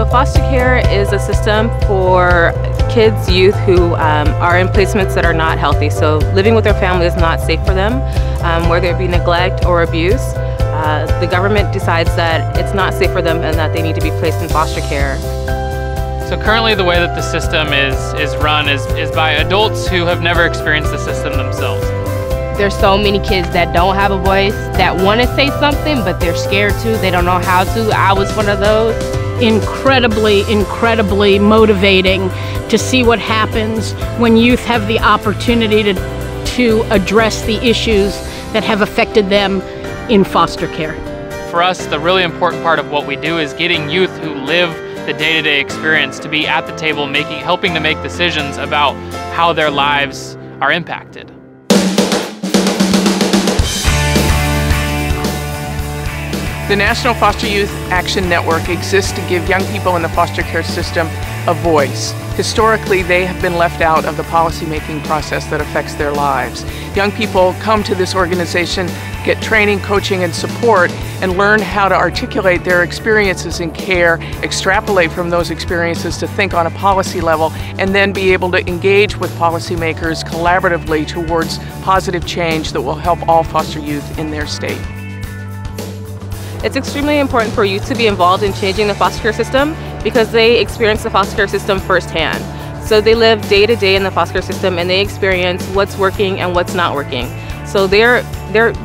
foster care is a system for kids, youth who are in placements that are not healthy. So living with their family is not safe for them, whether it be neglect or abuse. The government decides that it's not safe for them and that they need to be placed in foster care. So currently the way that the system is run is by adults who have never experienced the system themselves. There's so many kids that don't have a voice, that want to say something, but they're scared to, they don't know how to. I was one of those. Incredibly motivating to see what happens when youth have the opportunity to address the issues that have affected them in foster care. For us, the really important part of what we do is getting youth who live the day-to-day experience to be at the table helping to make decisions about how their lives are impacted. The National Foster Youth Action Network exists to give young people in the foster care system a voice. Historically, they have been left out of the policymaking process that affects their lives. Young people come to this organization, get training, coaching, and support, and learn how to articulate their experiences in care, extrapolate from those experiences to think on a policy level, and then be able to engage with policymakers collaboratively towards positive change that will help all foster youth in their state. It's extremely important for youth to be involved in changing the foster care system because they experience the foster care system firsthand. So they live day to day in the foster care system and they experience what's working and what's not working. So they're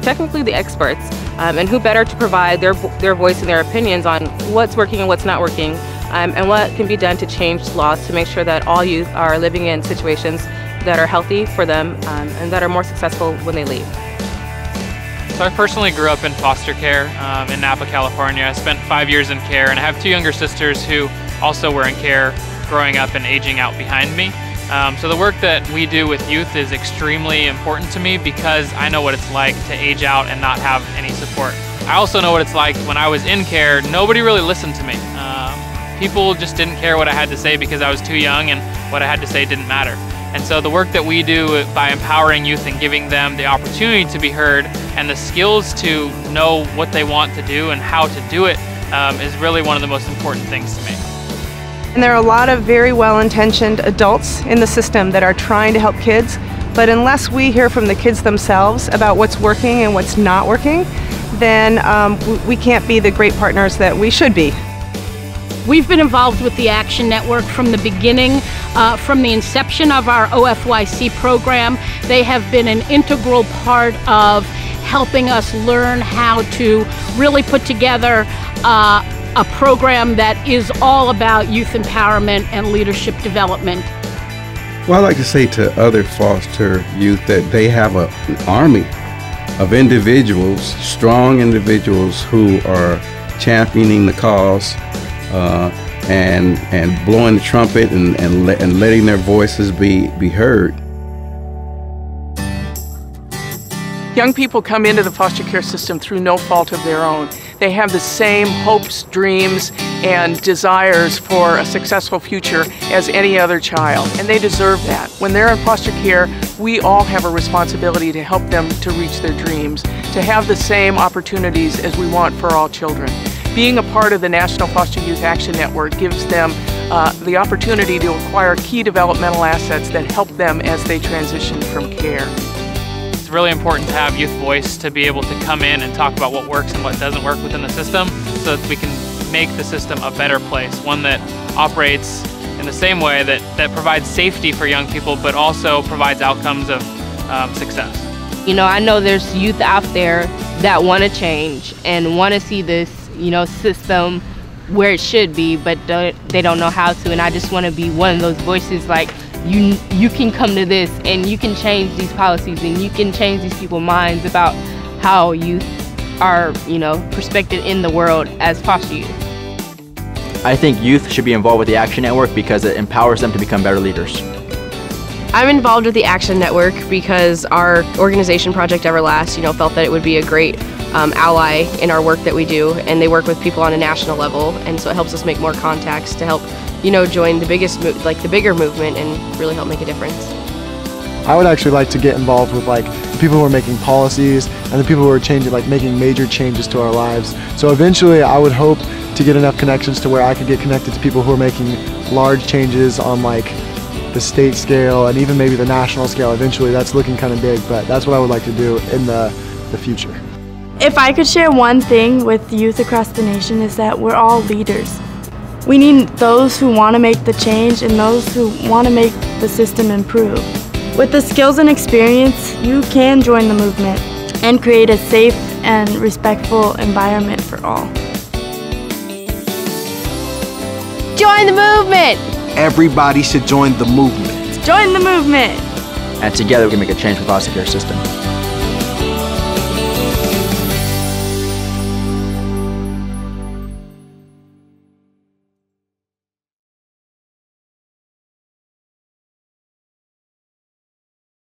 technically the experts, and who better to provide their voice and their opinions on what's working and what's not working, and what can be done to change laws to make sure that all youth are living in situations that are healthy for them and that are more successful when they leave. So I personally grew up in foster care in Napa, California. I spent 5 years in care, and I have 2 younger sisters who also were in care growing up and aging out behind me. So the work that we do with youth is extremely important to me because I know what it's like to age out and not have any support. I also know what it's like when I was in care, nobody really listened to me. People just didn't care what I had to say because I was too young and what I had to say didn't matter. And so the work that we do by empowering youth and giving them the opportunity to be heard and the skills to know what they want to do and how to do it is really one of the most important things to me. And there are a lot of very well-intentioned adults in the system that are trying to help kids, but unless we hear from the kids themselves about what's working and what's not working, then we can't be the great partners that we should be. We've been involved with the Action Network from the beginning, from the inception of our OFYC program. They have been an integral part of helping us learn how to really put together a program that is all about youth empowerment and leadership development. Well, I like to say to other foster youth that they have an army of individuals, strong individuals who are championing the cause and blowing the trumpet and letting their voices be heard. Young people come into the foster care system through no fault of their own. They have the same hopes, dreams, and desires for a successful future as any other child, and they deserve that. When they're in foster care, we all have a responsibility to help them to reach their dreams, to have the same opportunities as we want for all children. Being a part of the National Foster Youth Action Network gives them the opportunity to acquire key developmental assets that help them as they transition from care. It's really important to have youth voice to be able to come in and talk about what works and what doesn't work within the system so that we can make the system a better place, one that operates in the same way that provides safety for young people but also provides outcomes of success. You know, I know there's youth out there that want to change and want to see this, you know, system where it should be, but they don't know how to, and I just want to be one of those voices like, you can come to this and you can change these policies and you can change these people's minds about how youth are, you know, perspected in the world as foster youth. I think youth should be involved with the Action Network because it empowers them to become better leaders. I'm involved with the Action Network because our organization, Project Everlast, felt that it would be a great ally in our work that we do, and they work with people on a national level, and so it helps us make more contacts to help, join the the bigger movement and really help make a difference. I would actually like to get involved with the people who are making policies and the people who are changing, making major changes to our lives. So eventually I would hope to get enough connections to where I could get connected to people who are making large changes on like the state scale and even maybe the national scale eventually. That's looking kind of big, but that's what I would like to do in the future. If I could share one thing with youth across the nation is that we're all leaders. We need those who want to make the change and those who want to make the system improve. With the skills and experience, you can join the movement and create a safe and respectful environment for all. Join the movement! Everybody should join the movement. Join the movement! And together we can make a change for the foster care system.